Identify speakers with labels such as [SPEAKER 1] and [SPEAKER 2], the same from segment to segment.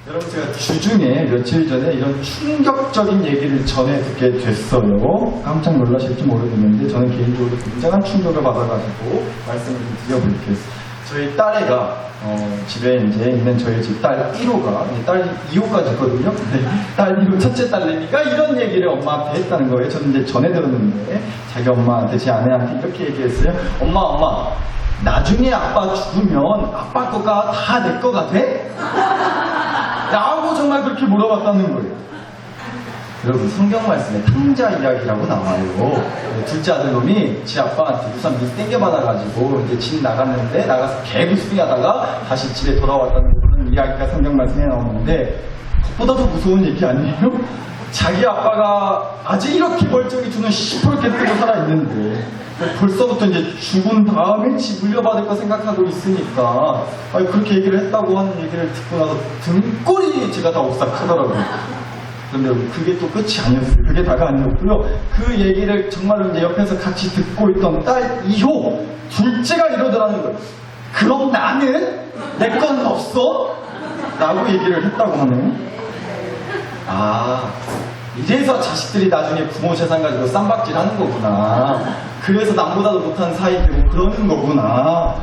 [SPEAKER 1] 여러분 제가 주중에 며칠 전에 이런 충격적인 얘기를 전해 듣게 됐어요. 깜짝 놀라실지 모르겠는데 저는 개인적으로 굉장한 충격을 받아가지고 말씀을 좀 드려볼게요. 저희 딸애가 집에 이제 있는 저희 집 딸 1호가 딸 2호까지 있거든요. 딸 1호 첫째 딸내미가 이런 얘기를 엄마한테 했다는 거예요. 저는 이제 전해 들었는데 자기 엄마한테 제 아내한테 이렇게 얘기했어요. 엄마 나중에 아빠 죽으면 아빠 거가 다 내 거가 돼? 라고 정말 그렇게 물어봤다는 거예요. 여러분 성경 말씀에 탕자 이야기라고 나와요. 둘째 아들놈이 지 아빠한테 우선 미 땡겨받아가지고 이제 집 나갔는데 나가서 개구스빙 하다가 다시 집에 돌아왔다는 그런 이야기가 성경 말씀에 나오는데 그것보다 더 무서운 얘기 아니에요? 자기 아빠가 아직 이렇게 멀쩡히 두는 시퍼렇게 뜨고 살아있는데 벌써부터 이제 죽은 다음에 집 물려받을 거 생각하고 있으니까 그렇게 얘기를 했다고 하는 얘기를 듣고 나서 등골이 제가 다 오싹하더라고요. 그런데 그게 또 끝이 아니었어요. 그게 다가 아니었고요. 그 얘기를 정말로 이제 옆에서 같이 듣고 있던 딸 2호 둘째가 이러더라는 거예요. 그럼 나는 내 건 없어? 라고 얘기를 했다고 하네요. 이래서 자식들이 나중에 부모 재산 가지고 쌈박질 하는 거구나. 그래서 남보다도 못한 사이 되고 그러는 거구나.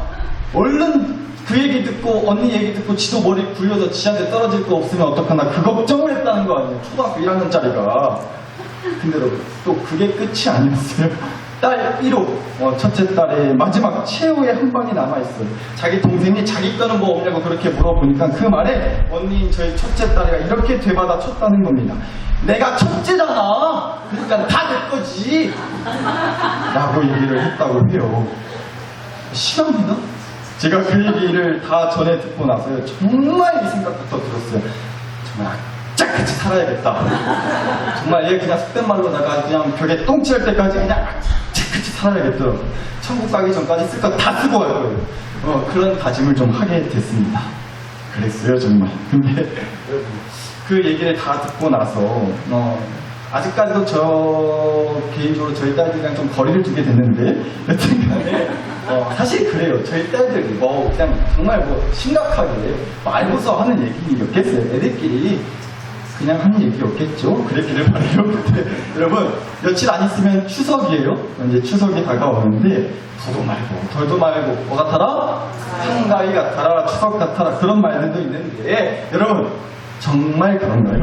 [SPEAKER 1] 얼른 그 얘기 듣고 언니 얘기 듣고 지도 머리 굴려서 지한테 떨어질 거 없으면 어떡하나 그 걱정을 했다는 거 아니에요. 초등학교 1학년짜리가. 근데 또 그게 끝이 아니었어요. 딸 1호 첫째 딸의 마지막 최후의 한 방이 남아있어요. 자기 동생이 자기 거는 뭐 없냐고 그렇게 물어보니까 그 말에 언니 저희 첫째 딸이가 이렇게 되받아 쳤다는 겁니다. 내가 첫째잖아. 그러니까 다 내 거지. 라고 얘기를 했다고 해요. 심합니다. 제가 그 얘기를 다 전에 듣고 나서요. 정말 이 생각부터 들었어요. 정말 악착같이 살아야겠다. 정말 얘 그냥 속된 말로 나가 그냥 벽에 똥칠할 때까지 그냥 악착같이 살아야겠더라고. 천국 가기 전까지 쓸 거 다 쓰고 갈 거예요. 그런 다짐을 좀 하게 됐습니다. 그랬어요 정말. 근데 그 얘기를 다 듣고 나서 아직까지도 저 개인적으로 저희 딸들이랑 좀 거리를 두게 됐는데 여튼간에 사실 그래요. 저희 딸들이 그냥 정말 심각하게 말고서 하는 얘기였겠어요. 애들끼리 그냥 하는 얘기였겠죠. 그랬기를 바래요. 근데 여러분 며칠 안 있으면 추석이에요. 이제 추석이 다가오는데 더도 말고 덜도 말고 뭐 같아라? 한가위 같아라, 추석 같아라 그런 말들도 있는데 여러분 정말 그런가요?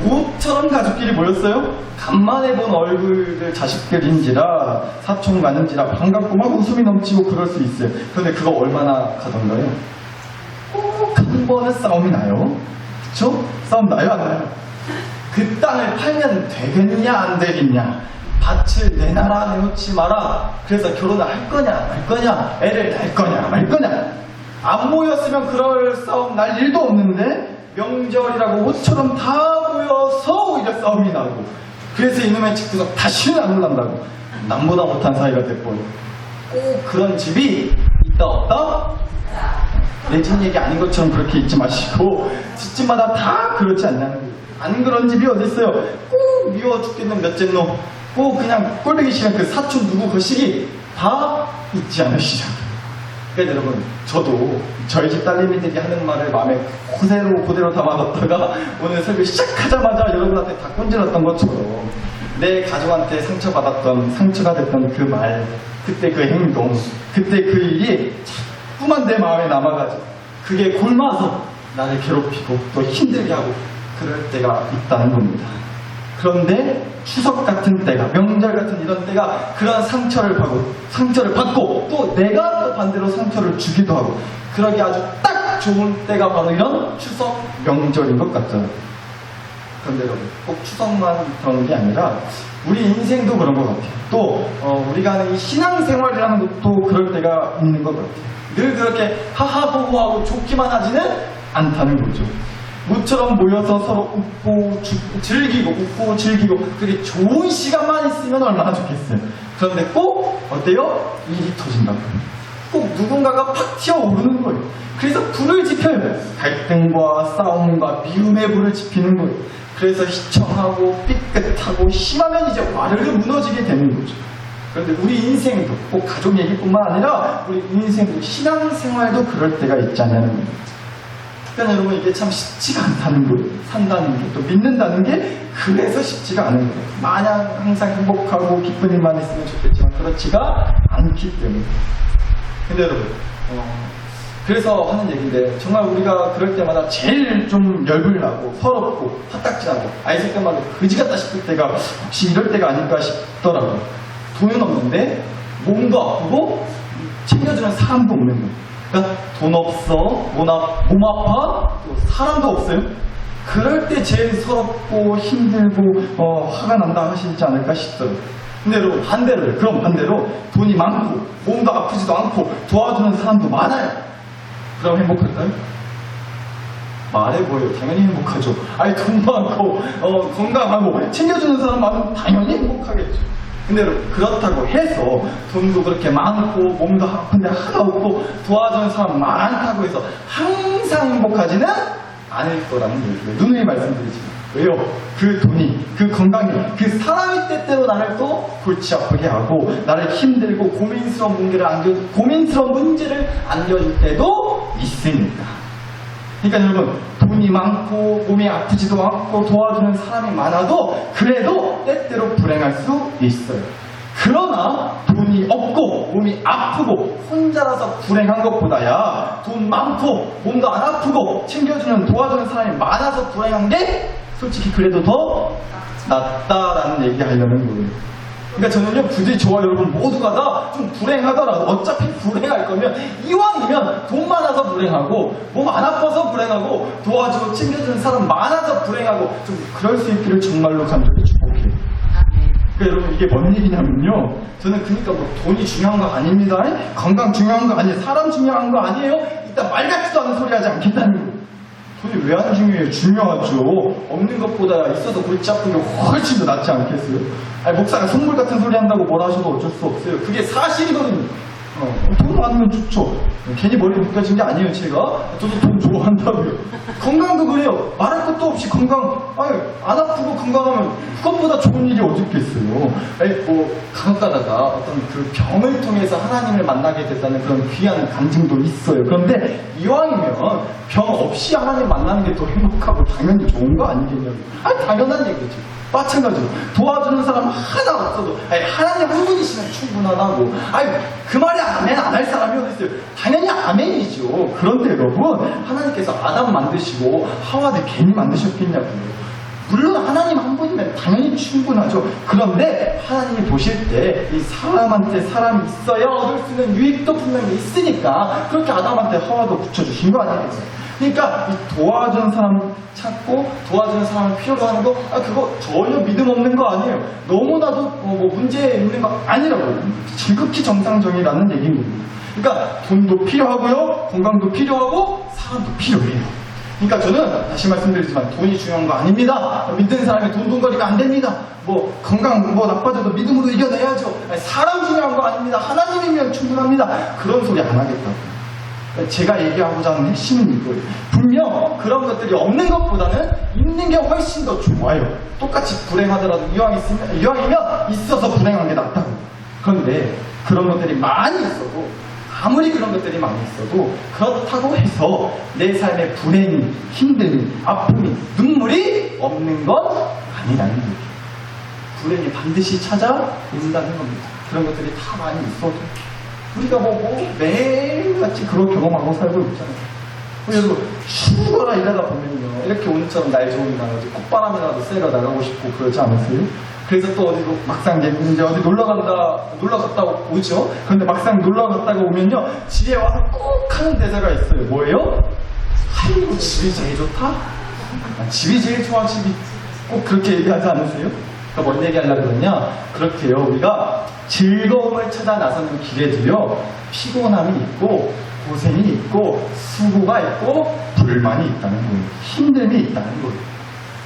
[SPEAKER 1] 모처럼 가족끼리 모였어요? 간만에 본 얼굴들 자식들인지라 사촌 가는지라 반갑고 막 웃음이 넘치고 그럴 수 있어요. 그런데 그거 얼마나 가던가요? 꼭 한 번은 싸움이 나요. 그쵸? 싸움 나요 안 나요? 그 땅을 팔면 되겠냐 안 되겠냐, 밭을 내놔라 내놓지 마라, 그래서 결혼을 할 거냐 말 거냐, 애를 낳을 거냐 말 거냐. 안 모였으면 그럴 싸움 날 일도 없는데 명절이라고 옷처럼 다 모여서 오히려 싸움이 나고, 그래서 이놈의 집구석 다시는 안 올란다고 남보다 못한 사이가 됐고요. 꼭 그런 집이 있다 없다? 내 집 얘기 아닌 것처럼 그렇게 잊지 마시고 집집마다 다 그렇지 않냐는 거예요. 안 그런 집이 어디 있어요? 꼭 미워 죽겠는 몇째 놈, 꼭 그냥 꼴보기 싫은 그 사촌 누구 거시기 다 있지 않으시죠? 그러니까 여러분 저도 저희 집 딸내미들이 하는 말을 마음에 그대로 담아뒀다가 오늘 설교 시작하자마자 여러분한테 다 꼰질렀던 것처럼 내 가족한테 상처가 됐던 그 말, 그때 그 행동, 그때 그 일이 자꾸만 내 마음에 남아가지고 그게 골마서 나를 괴롭히고 또 힘들게 하고 그럴 때가 있다는 겁니다. 그런데 추석 같은 때가, 명절 같은 이런 때가 그런 상처를 받고 또 내가 또 반대로 상처를 주기도 하고 그러기 아주 딱 좋은 때가 바로 이런 추석 명절인 것 같잖아요. 그런데 여러분 꼭 추석만 그런 게 아니라 우리 인생도 그런 것 같아요. 또 우리가 하는 이 신앙생활이라는 것도 그럴 때가 있는 것 같아요. 늘 그렇게 하하호호하고 좋기만 하지는 않다는 거죠. 모처럼 모여서 서로 웃고 즐기고 그게 좋은 시간만 있으면 얼마나 좋겠어요. 그런데 꼭 어때요? 일이 터진다고. 꼭 누군가가 팍 튀어오르는 거예요. 그래서 불을 지펴요. 갈등과 싸움과 미움의 불을 지피는 거예요. 그래서 희청하고 삐끗하고 심하면 이제 와르르 무너지게 되는 거죠. 그런데 우리 인생도 꼭 가족 얘기뿐만 아니라 우리 인생도 신앙생활도 그럴 때가 있지 않냐는 겁니다. 그러니까 여러분 이게 참 쉽지가 않다는 거예요. 산다는 게, 또 믿는다는 게 그래서 쉽지가 않은 거예요. 마냥 항상 행복하고 기쁜 일만 있으면 좋겠지만 그렇지가 않기 때문에. 근데 여러분 그래서 하는 얘기인데 정말 우리가 그럴 때마다 제일 좀 열불나고 서럽고 화딱지나고 있을 때마다 그지 같다 싶을 때가 혹시 이럴 때가 아닐까 싶더라고요. 돈은 없는데 몸도 아프고 챙겨주는 사람도 없는 거예요. 그러니까 돈 없어, 몸 아파, 또 사람도 없어요. 그럴 때 제일 서럽고 힘들고 화가 난다 하시지 않을까 싶더라고요. 근데 여러분 그럼 반대로 돈이 많고 몸도 아프지도 않고 도와주는 사람도 많아요. 그럼 행복할까요? 말해보여요. 당연히 행복하죠. 돈 많고 건강하고 챙겨주는 사람 많으면 당연히 행복하겠죠. 근데 여러분 그렇다고 해서 돈도 그렇게 많고 몸도 아픈데 하나 없고 도와주는 사람 많다고 해서 항상 행복하지는 않을 거라는 얘기예요. 누누이 말씀드리지만 왜요? 그 돈이, 그 건강이, 그 사람이 때때로 나를 또 골치 아프게 하고 나를 힘들고 고민스러운 문제를 안겨줄 때도 있으니까. 그러니까 여러분 돈이 많고 몸이 아프지도 않고 도와주는 사람이 많아도 그래도 때때로 불행할 수 있어요. 그러나 돈이 없고 몸이 아프고 혼자라서 불행한 것보다야 돈 많고 몸도 안 아프고 챙겨주는 도와주는 사람이 많아서 불행한 게 솔직히 그래도 더 낫다라는 얘기 하려는 거예요. 그러니까 저는요 굳이 저와 여러분 모두가 다 좀 불행하더라도 어차피 불행할 거면 이왕이면 돈 많아서 불행하고 몸 안 아파서 불행하고 도와주고 챙겨주는 사람 많아서 불행하고 좀 그럴 수 있기를 정말로 간절히 축복해요. 그러니까 여러분 이게 뭔 얘기냐면요 저는 그러니까 뭐 돈이 중요한 거 아닙니다. 건강 중요한 거 아니에요. 사람 중요한 거 아니에요. 일단 말 같지도 않은 소리 하지 않겠다는 거예요. 돈이 왜 안 중요해요? 중요하죠. 없는 것보다 있어도 골치 아픈 게 훨씬 더 낫지 않겠어요? 목사가 선물 같은 소리 한다고 뭐라 하셔도 어쩔 수 없어요. 그게 사실이거든요. 돈 많으면 좋죠. 괜히 머리 묶여진 게 아니에요, 제가. 저도 돈 좋아한다고요. 건강도 그래요. 말할 것도 없이 건강, 안 아프고 건강하면 그것보다 좋은 일이 어디 있겠어요. 간혹 가다가 어떤 그 병을 통해서 하나님을 만나게 됐다는 그런 귀한 간증도 있어요. 그런데 이왕이면 병 없이 하나님 만나는 게 더 행복하고 당연히 좋은 거 아니겠냐고요. 당연한 얘기죠. 마찬가지로 도와주는 사람 하나 없어도 하나님 한 분이시면 충분하다고 그 말이 아멘 안 할 사람이 어디 있어요. 당연히 아멘이죠. 그런데 여러분 하나님께서 아담 만드시고 하와를 괜히 만드셨겠냐고요. 물론 하나님 한 분이면 당연히 충분하죠. 그런데 하나님이 보실 때 이 사람한테 사람이 있어야 얻을 수 있는 유익도 분명히 있으니까 그렇게 아담한테 하와도 붙여주신 거 아니겠어요. 그러니까 이 도와주는 사람 찾고 도와주는 사람을 필요로 하는 거 그거 전혀 믿음 없는 거 아니에요. 너무나도 문제 있는 거 아니라고요. 지극히 정상적이라는 얘기인 겁니다. 그러니까 돈도 필요하고요. 건강도 필요하고 사람도 필요해요. 그러니까 저는 다시 말씀드리지만 돈이 중요한 거 아닙니다. 믿는 사람이 돈돈거리가 안 됩니다. 건강 나빠져도 믿음으로 이겨내야죠. 사람 중요한 거 아닙니다. 하나님이면 충분합니다. 그런 소리 안 하겠다고요. 제가 얘기하고자 하는 핵심은 이거예요. 분명 그런 것들이 없는 것보다는 있는 게 훨씬 더 좋아요. 똑같이 불행하더라도 이왕이면 있어서 불행한 게 낫다고. 그런데 그런 것들이 많이 있어도 아무리 그런 것들이 많이 있어도 그렇다고 해서 내 삶에 불행이, 힘듦이, 아픔이, 눈물이 없는 건 아니라는 얘기예요. 불행이 반드시 찾아온다는 겁니다. 그런 것들이 다 많이 있어도 우리가 매일같이 그걸 경험하고 살고 있잖아요. 여러분 죽어라 이러다 보면요 이렇게 오늘처럼 날 좋은 날 콧바람이라도 쐬러 나가고 싶고 그러지 않으세요? 그래서 또 어디로 막상 이제 어디 놀러 갔다 오죠. 그런데 막상 놀러 갔다가 오면요 집에 와서 꼭 하는 대사가 있어요. 뭐예요? 아이고 집이 제일 좋다. 집이 제일 좋아. 집이 꼭 그렇게 얘기하지 않으세요? 그러니까 뭔 얘기하려고 그러냐? 그렇게요 우리가 즐거움을 찾아 나서는 길에도요 피곤함이 있고 고생이 있고 수고가 있고 불만이 있다는 거예요. 힘듦이 있다는 거예요.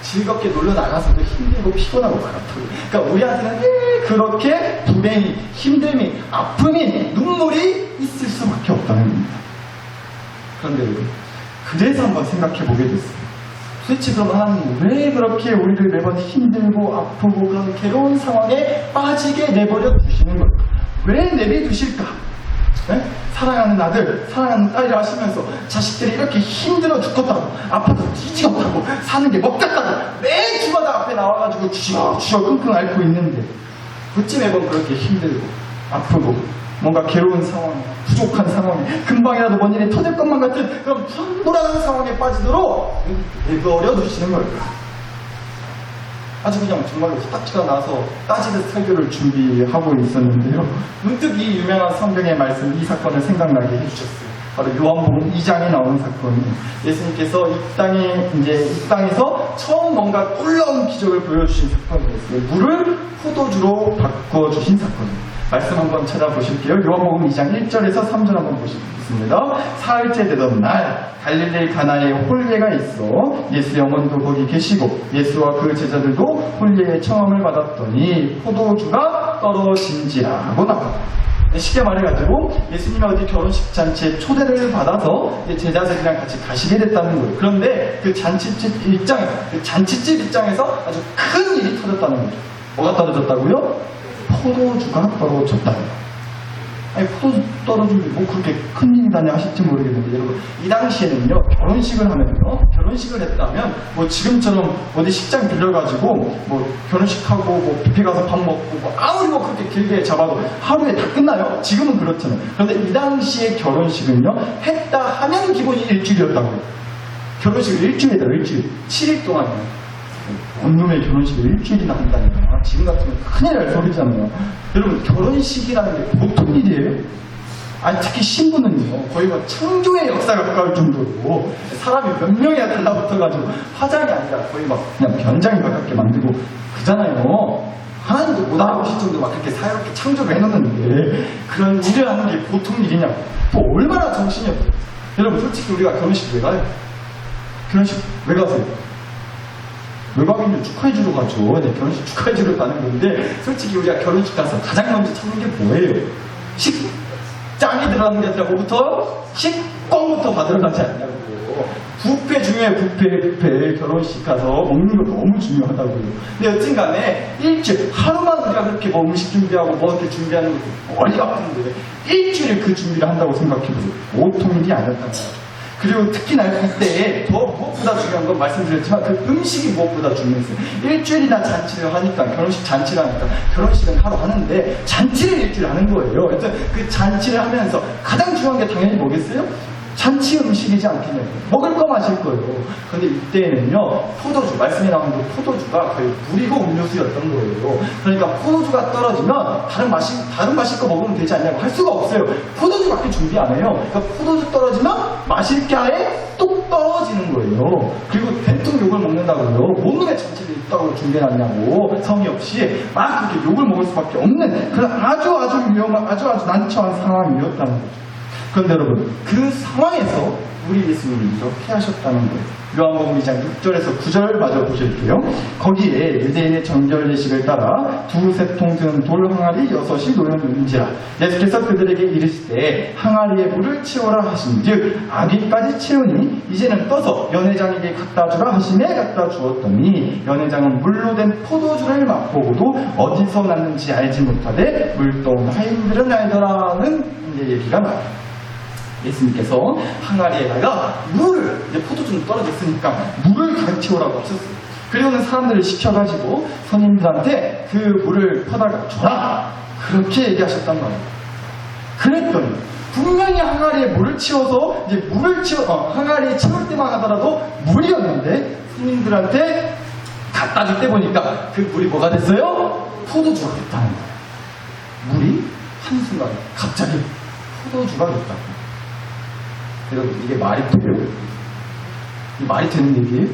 [SPEAKER 1] 즐겁게 놀러 나가서도 힘들고 피곤하고 그렇다고. 그러니까 우리한테는 그렇게 불행이, 힘듦이, 아픔이, 눈물이 있을 수밖에 없다는 겁니다. 그런데 그래서 한번 생각해 보게 됐어요. 도대체 그럼 하나님 왜 그렇게 우리를 매번 힘들고 아프고 그런 괴로운 상황에 빠지게 내버려 두시는 걸까? 왜 내비두실까? 네? 사랑하는 아들, 사랑하는 딸이라 하시면서 자식들이 이렇게 힘들어 죽겠다고, 아파서 뒤지겠다고, 사는 게 먹겠다고 매 주마다 앞에 나와가지고 주저 끙끙 앓고 있는데 어찌 매번 그렇게 힘들고 아프고 뭔가 괴로운 상황에, 부족한 상황에, 금방이라도 뭔 일이 터질 것만 같은 그런 불안한 상황에 빠지도록 내버려 두시는 걸까? 아주 그냥 정말로 후딱지가 나서 따지듯 설교를 준비하고 있었는데요. 문득 이 유명한 성경의 말씀, 이 사건을 생각나게 해주셨어요. 바로 요한복음 2장에 나오는 사건이 예수님께서 이 땅에서 처음 뭔가 놀라운 기적을 보여주신 사건이었어요. 물을 포도주로 바꿔주신 사건이에요. 말씀 한번 찾아보실게요. 요한복음 2장 1절에서 3절 한번 보시겠습니다. 사흘째 되던 날 갈릴리 가나에 홀례가 있어 예수의 어머니도 거기 계시고 예수와 그 제자들도 홀례의 청함을 받았더니 포도주가 떨어진지라고 나옵니다. 쉽게 말해가지고 예수님이 어디 결혼식 잔치에 초대를 받아서 제자들이랑 같이 가시게 됐다는 거예요. 그런데 그 잔치집 입장에서 아주 큰 일이 터졌다는 거죠. 뭐가 떨어졌다고요? 포도주가 떨어졌다는 거예요. 아니, 포도주 떨어진 게 뭐 그렇게 큰 일이다냐 하실지 모르겠는데, 여러분, 이 당시에는요, 결혼식을 했다면, 뭐 지금처럼 어디 식장 빌려가지고, 뭐 결혼식하고, 뭐 뷔페 가서 밥 먹고, 뭐 아무리 뭐 그렇게 길게 잡아도 하루에 다 끝나요? 지금은 그렇잖아요. 그런데 이 당시의 결혼식은요, 했다 하면 기본이 일주일이었다고요. 결혼식을 일주일이다, 일주일. 7일 동안이요. 원룸의 결혼식을 일주일이나 한다니까 지금 같으면 큰일 날 소리잖아요. 여러분, 결혼식이라는 게 보통 일이에요? 아니, 특히 신부는요, 거의 뭐 창조의 역사가 가까울 정도로 사람이 몇 명이나 달라붙어가지고 화장이 아니라 거의 막 그냥 변장에 가깝게 만들고 그러잖아요. 하나님도 못 알아보실 정도로 막 그렇게 사이롭게 창조를 해놓는데 그런 일을 하는 게 보통 일이냐? 또 얼마나 정신이 없어요. 여러분, 솔직히 우리가 결혼식 왜 가요? 결혼식 왜 가세요? 외곽인들 축하해주러 가죠. 네, 결혼식 축하해주러 가는 건데, 솔직히 우리가 결혼식 가서 가장 먼저 찾는 게 뭐예요? 식장이 들어가는 게 아니라 뭐부터? 식권부터 받으러 가지 않냐고. 뷔페 중요해요. 뷔페. 결혼식 가서 먹는 거 너무 중요하다고요. 근데 여튼 간에 일주일, 하루만 우리가 그렇게 뭐 음식 준비하고 뭐 이렇게 준비하는 것도 머리가 아픈데, 일주일 그 준비를 한다고 생각해보세요. 보통 일이 아니었단 말이에요. 그리고 특히나 이때에 더 무엇보다 중요한 건 말씀드렸지만 그 음식이 무엇보다 중요했어요. 일주일이나 잔치를 하니까, 결혼식 잔치를 하니까, 결혼식은 하루 하는데 잔치를 일주일 하는 거예요. 그래서 그 잔치를 하면서 가장 중요한 게 당연히 뭐겠어요? 잔치 음식이지 않겠냐고요. 먹을 거 마실 거예요. 그런데 이때에는요, 포도주, 말씀에 나오는 그 포도주가 거의 물이고 음료수였던 거예요. 그러니까 포도주가 떨어지면 다른 마실 거 먹으면 되지 않냐고 할 수가 없어요. 포도주밖에 준비 안 해요. 그러니까 포도주 떨어지면 마실 게 아예 뚝 떨어지는 거예요. 그리고 된통 욕을 먹는다고요. 뭔 놈의 잔치를 있다고 준비해놨냐고, 성의 없이 막 그렇게 욕을 먹을 수밖에 없는 그런 아주 위험한, 아주 난처한 상황이었다는 거죠. 그런데 여러분, 그 상황에서 우리 예수님이 이렇게 하셨다는 거예요. 요한복음 2장 6절에서 9절 마저 보실게요. 거기에 유대인의 정결 예식을 따라 두세 통 든 돌 항아리 6이 놓였는지라 예수께서 그들에게 이르시되 항아리에 물을 채우라 하신즉 아기까지 채우니 이제는 떠서 연회장에게 갖다 주라 하시매 갖다 주었더니 연회장은 물로 된 포도주를 맛보고도 어디서 났는지 알지 못하되 물동 하인들은 알더라는 얘기가 나와요. 예수님께서 항아리에다가 물을, 이제 포도주는 떨어졌으니까 물을 가득 채우라고 하셨어요. 그리고는 사람들을 시켜가지고 선임들한테 그 물을 퍼다가 줘라, 그렇게 얘기하셨단 말이에요. 그랬더니 분명히 항아리에 물을 채워서 이제 항아리에 채울 때만 하더라도 물이었는데 손님들한테 갖다 줄 때 보니까 그 물이 뭐가 됐어요? 포도주가 됐다는 거예요. 물이 한순간 갑자기 포도주가 됐다고. 여러분, 이게 말이 돼요? 이게 말이 되는 얘기예요?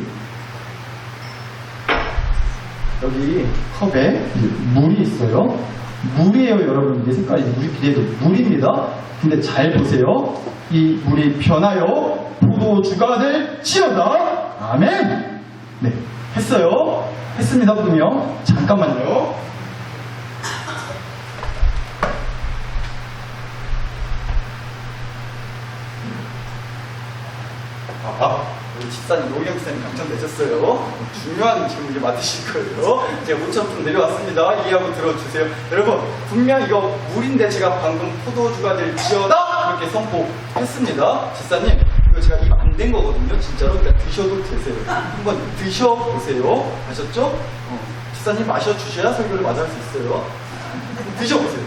[SPEAKER 1] 여기 컵에 물이 있어요. 물이에요, 여러분. 이게 색깔이 물이 비례해도 물입니다. 근데 잘 보세요. 이 물이 변하여 포도주가 될지어다. 아멘. 네, 했어요. 했습니다, 분명. 잠깐만요. 우리 집사님, 노경 집사님 당첨되셨어요. 중요한 질문 이제 맡으실 거예요. 제가 5,000분 내려왔습니다. 이해하고 들어주세요. 여러분, 분명 이거 물인데 제가 방금 포도주가 될지어다! 그렇게 선포했습니다. 집사님, 이거 제가 입 안 된 거거든요. 진짜로. 그러니까 드셔도 되세요. 한번 드셔보세요. 아셨죠? 집사님 마셔주셔야 설교를 마저 할 수 있어요. 드셔보세요.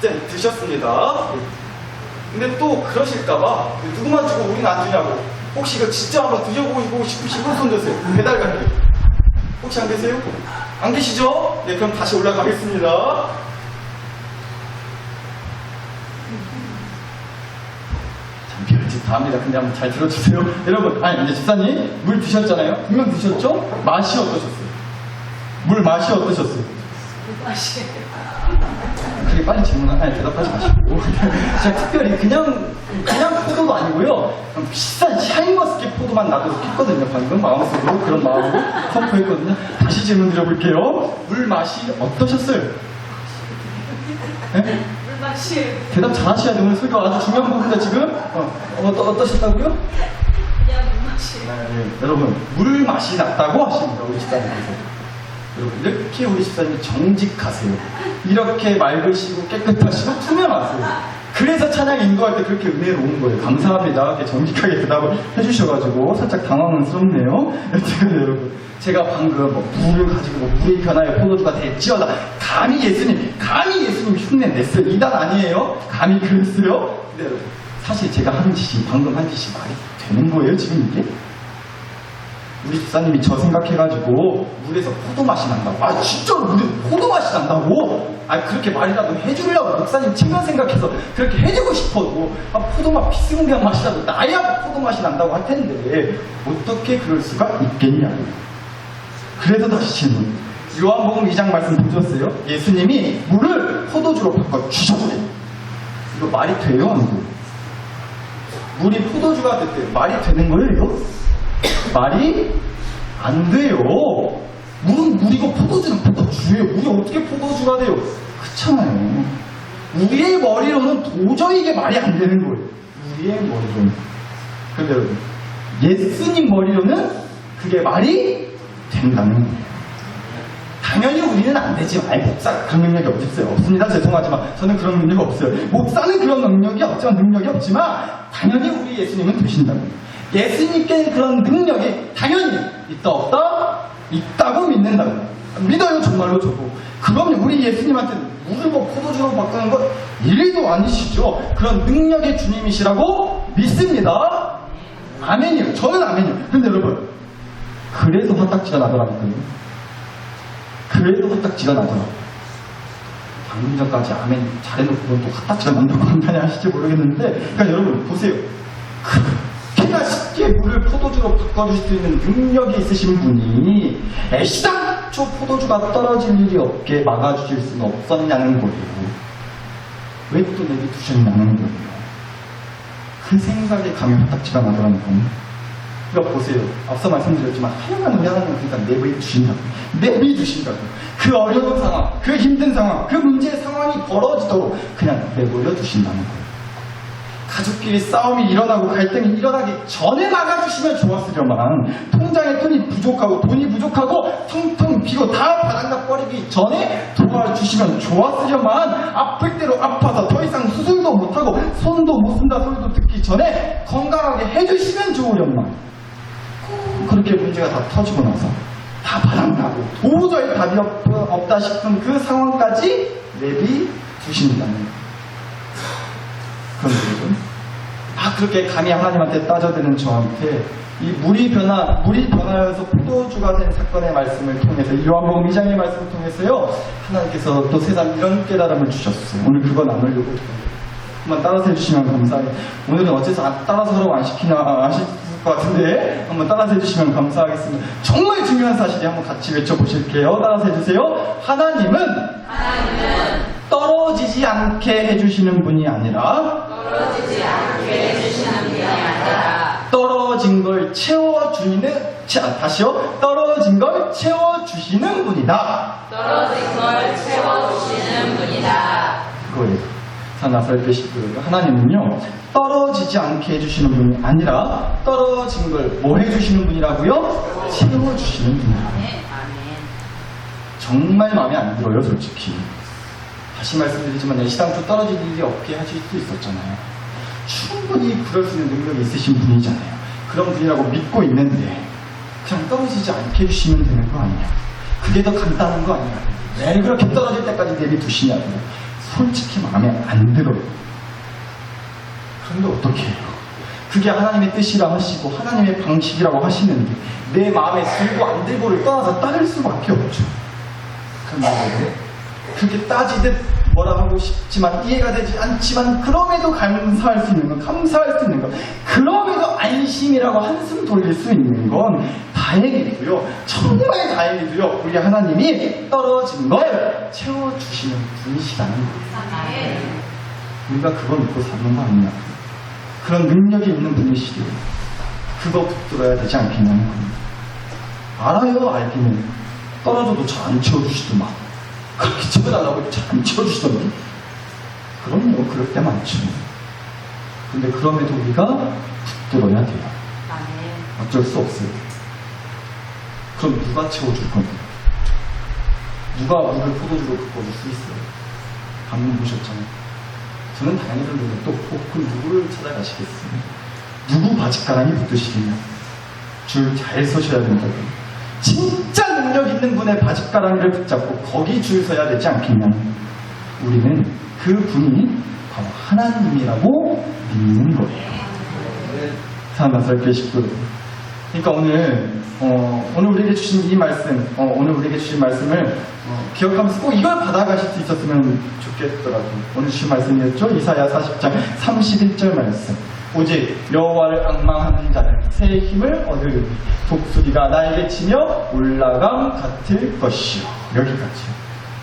[SPEAKER 1] 집사님, 드셨습니다. 근데 또 그러실까봐 누구만 주고 우린 안 주냐고. 혹시 이거 진짜 한번 드셔보고 싶으시고 손 드세요. 배달 갈게요. 혹시 안 계세요? 안 계시죠? 네, 그럼 다시 올라가겠습니다. 참 별짓 다 합니다. 근데 한번 잘 들어주세요. 여러분, 아니 이제 집사님 물 드셨잖아요. 분명 드셨죠? 맛이 어떠셨어요? 물 맛이 어떠셨어요?
[SPEAKER 2] 맛이.
[SPEAKER 1] 그게 빨리 질문하면 대답하지 마시고 제가 특별히 그냥 포도도 아니고요, 비싼 샤인머스켓 포도만 놔둬서 폈거든요. 방금 마음속으로 그런 마음으로 선포했거든요. 다시 질문 드려볼게요. 물 맛이 어떠셨어요? 네?
[SPEAKER 2] 물 맛이.
[SPEAKER 1] 대답 잘하셔야 돼요. 오늘 설교 아주 중요한 부분인데 지금 어떠셨다고요?
[SPEAKER 2] 그냥 물 맛이.
[SPEAKER 1] 네, 여러분 물 맛이 났다고 하십니다. 우리 집사님께서. 여러분 이렇게 우리 집사님이 정직하세요. 이렇게 맑으시고 깨끗하시고 투명하세요. 그래서 찬양 인도할 때 그렇게 은혜로운 거예요. 감사합니다. 이렇게 정직하게 대답을 해주셔가지고 살짝 당황스럽네요. 여러분 제가 방금 물을 가지고 물이 변하여 포도주가 됐지어다. 감히 예수님 흉내 냈어요. 이단 아니에요? 감히 그랬어요? 근데 여러분 사실 제가 방금 한 짓이 말이 되는 거예요 지금 이게? 우리 집사님이 저 생각해가지고 물에서 포도 맛이 난다고. 진짜로 물에 포도 맛이 난다고? 그렇게 말이라도 해주려고 목사님 측면 생각해서 그렇게 해주고 싶어도 포도맛 비스무리한 맛이라도 나야 포도 맛이 난다고 할 텐데 어떻게 그럴 수가 있겠냐고. 그래서 다시 질문. 요한복음 2장 말씀 보셨어요? 예수님이 물을 포도주로 바꿔 주셨대요. 이거 말이 돼요? 안 돼요? 물이 포도주가 됐대요. 말이 되는 거예요? 말이 안 돼요. 물은 물이고 포도주는 포도주예요. 물이 어떻게 포도주가 돼요? 그렇잖아요. 우리의 머리로는 도저히 이게 말이 안 되는 거예요. 우리의 머리로는. 그런데 여러분, 예수님 머리로는 그게 말이 된다는 거예요. 당연히 우리는 안 되지만, 목사 그런 능력이 없어요. 없습니다. 죄송하지만 저는 그런 능력이 없어요. 목사는 그런 능력이 없지만 당연히 우리 예수님은 되신다는 거예요. 예수님께 그런 능력이 당연히 있다 없다? 있다고 믿는다고. 믿어요 정말로 저도. 그럼요. 우리 예수님한테 물을 포도주로 바꾸는 건 일도 아니시죠. 그런 능력의 주님이시라고 믿습니다. 아멘이요. 저는 아멘이요. 근데 여러분 그래도 화딱지가 나더라고요. 그래도 화딱지가 나더라고요. 방금 전까지 아멘 잘해놓고 또 화딱지가 난다고 한다니 하실지 모르겠는데, 그러니까 여러분 보세요. 그렇게나 쉽게 물을 포도주로 바꿔주실 수 있는 능력이 있으신 분이 애시당초 포도주가 떨어질 일이 없게 막아주실 수는 없었냐는 거예요. 왜 또 내비두셨냐는 거예요. 그 생각에 감히 화딱지가 나더라고요. 그러니까 보세요. 앞서 말씀드렸지만 하나만 우리 하나님 그러니까 내비두신다고. 그 어려운 상황, 그 힘든 상황, 그 문제의 상황이 벌어지도록 그냥 내버려 두신다는 거예요. 가족끼리 싸움이 일어나고 갈등이 일어나기 전에 막아주시면 좋았으려만, 통장에 돈이 부족하고 텅텅 비고 다 바닥나 버리기 전에 도와주시면 좋았으려만, 아플 대로 아파서 더 이상 수술도 못하고 손도 못 쓴다 소리도 듣기 전에 건강하게 해주시면 좋으련만, 그렇게 문제가 다 터지고 나서 다 바닥나고 도저히 답이 없다 싶은 그 상황까지 내비두신다는 거예요. 그런데 그렇게 감히 하나님한테 따져대는 저한테 이 물이 변하여서 포도주가 된 사건의 말씀을 통해서, 요한복음 2장의 말씀을 통해서요, 하나님께서 또 세상 이런 깨달음을 주셨어요. 오늘 그거 나누려고 한번 따라서 해주시면 감사하겠습니다. 오늘은 어째서 따라서 하라고 안 시키나 아실 것 같은데 한번 따라서 해주시면 감사하겠습니다. 정말 중요한 사실이 한번 같이 외쳐보실게요. 따라서 해주세요. 하나님은 떨어지지 않게 해주시는 분이 아니라 떨어진 걸 채워주시는 분이다. 그거예요. 나사렛 교식들 하나님은요 떨어지지 않게 해주시는 분이 아니라 떨어진 걸 뭐 해주시는 분이라고요? 채워주시는 분이라고. 정말 마음에 안 들어요, 솔직히. 다시 말씀드리지만 시당초 떨어질 일이 없게 하실 수 있었잖아요. 충분히 그럴 수 있는 능력이 있으신 분이잖아요. 그런 분이라고 믿고 있는데 그냥 떨어지지 않게 해주시면 되는 거 아니냐. 그게 더 간단한 거 아니냐. 왜 그렇게 떨어질 때까지 내비두시냐고. 솔직히 마음에 안 들어요. 그런데 어떻게 해요? 그게 하나님의 뜻이라 하시고 하나님의 방식이라고 하시는데 내 마음에 들고 안 들고를 떠나서 따를 수밖에 없죠. 그런데 그렇게 따지듯 뭐라 하고 싶지만 이해가 되지 않지만 그럼에도 감사할 수 있는 건 감사할 수 있는 것, 그럼에도 안심이라고 한숨 돌릴 수 있는 건 다행이고요. 정말 다행이고요. 우리 하나님이 떨어진 걸 채워주시는 분이시라는 거예요. 우리가 그걸 믿고 사는 거 아니냐. 그런 능력이 있는 분이시기에 그거 붙들어야 되지 않겠냐는 겁니다. 알아요, 알기는. 떨어져도 잘 안 채워주시더만. 그렇게 채워달라고 해도 잘 안 채워주시던데. 그럼요, 그럴 때 많죠. 근데 그럼에도 우리가 붙들어야 돼요. 어쩔 수 없어요. 그럼 누가 채워줄 건데? 누가 물을 포도주로 바꿔줄 수 있어요? 방금 보셨잖아요. 저는 당연히 그런데 또 그 누구를 찾아가시겠어요? 누구 바짓가랑이 붙드시겠냐? 줄 잘 서셔야 된다고. 진짜 능력 있는 분의 바짓가랑이를 붙잡고 거기 줄 서야 되지 않겠냐. 우리는 그 분이 바로 하나님이라고 믿는 거예요. 사랑하는 식구. 그러니까 오늘 우리에게 주신 이 말씀, 오늘 우리에게 주신 말씀을 기억하면서 꼭 이걸 받아가실 수 있었으면 좋겠더라고요. 오늘 주신 말씀이었죠? 이사야 40장 31절 말씀. 오직 여호와를 앙망하는 자는 새 힘을 얻으리니 독수리가 날개치며 올라감 같을 것이요. 여기까지.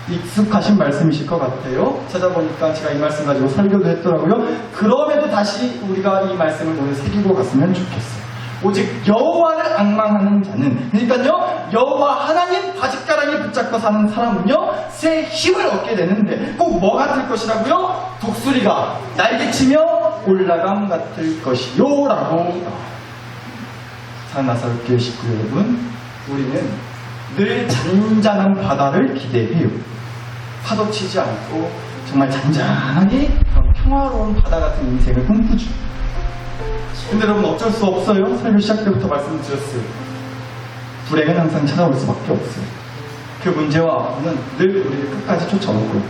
[SPEAKER 1] 익숙하신 말씀이실 것 같아요. 찾아보니까 제가 이 말씀 가지고 설교도 했더라고요. 그럼에도 다시 우리가 이 말씀을 오늘 새기고 갔으면 좋겠어요. 오직 여호와를 앙망하는 자는, 그러니까요, 여호와 하나님 바짓가랑이 붙잡고 사는 사람은요 새 힘을 얻게 되는데 꼭 뭐 같을 것이라고요? 독수리가 날개치며 올라감 같을 것이요 라고. 사랑하는 식구 여러분, 우리는 늘 잔잔한 바다를 기대해요. 파도치지 않고 정말 잔잔하게 평화로운 바다 같은 인생을 꿈꾸죠. 근데 여러분 어쩔 수 없어요. 설교 시작 때부터 말씀드렸어요. 불행은 항상 찾아올 수밖에 없어요. 그 문제와 아픔은 늘 우리를 끝까지 쫓아오고요.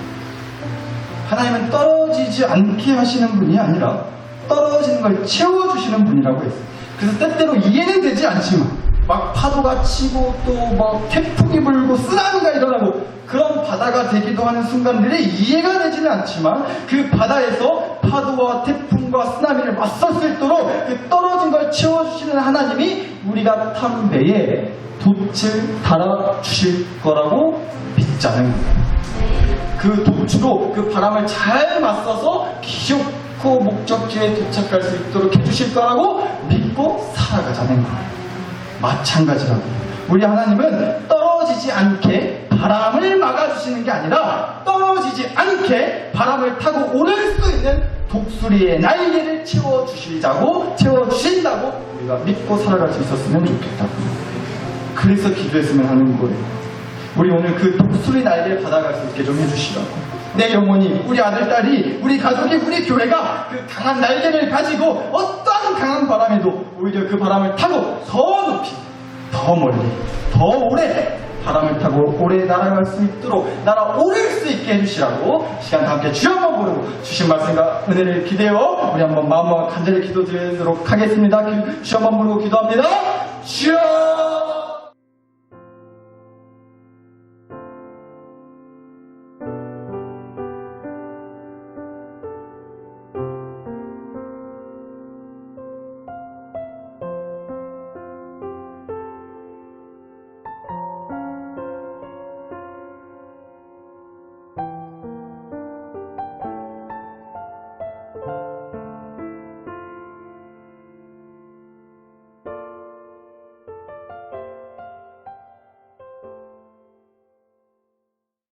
[SPEAKER 1] 하나님은 떨어지지 않게 하시는 분이 아니라 떨어지는 걸 채워주시는 분이라고 했어요. 그래서 때때로 이해는 되지 않지만 막 파도가 치고 또 막 태풍이 불고 쓰나미가 일어나고 그런 바다가 되기도 하는 순간들이 이해가 되지는 않지만 그 바다에서 파도와 태풍과 쓰나미를 맞설 수 있도록 그 떨어진 걸 채워주시는 하나님이 우리가 탄 배에 돛을 달아주실 거라고 믿자는 거예요. 그 돛으로 그 바람을 잘 맞서서 기어코 목적지에 도착할 수 있도록 해주실 거라고 믿고 살아가자는 거예요. 마찬가지라고. 우리 하나님은 떨어지지 않게 바람을 막아주시는 게 아니라 떨어지지 않게 바람을 타고 오를 수 있는 독수리의 날개를 채워주신다고 우리가 믿고 살아갈 수 있었으면 좋겠다고. 그래서 기도했으면 하는 거예요. 우리 오늘 그 독수리 날개를 받아갈 수 있게 좀 해주시라고. 내 영혼이, 우리 아들, 딸이, 우리 가족이, 우리 교회가 그 강한 날개를 가지고 어떠한 강한 바람에도 오히려 그 바람을 타고 더 높이, 더 멀리, 더 오래 바람을 타고 오래 날아갈 수 있도록 날아오를 수 있게 해주시라고 시간 다 함께 주여 한번 부르고 주신 말씀과 은혜를 기대어 우리 한번 마음과 간절히 기도드리도록 하겠습니다. 주여 한번 부르고 기도합니다. 주여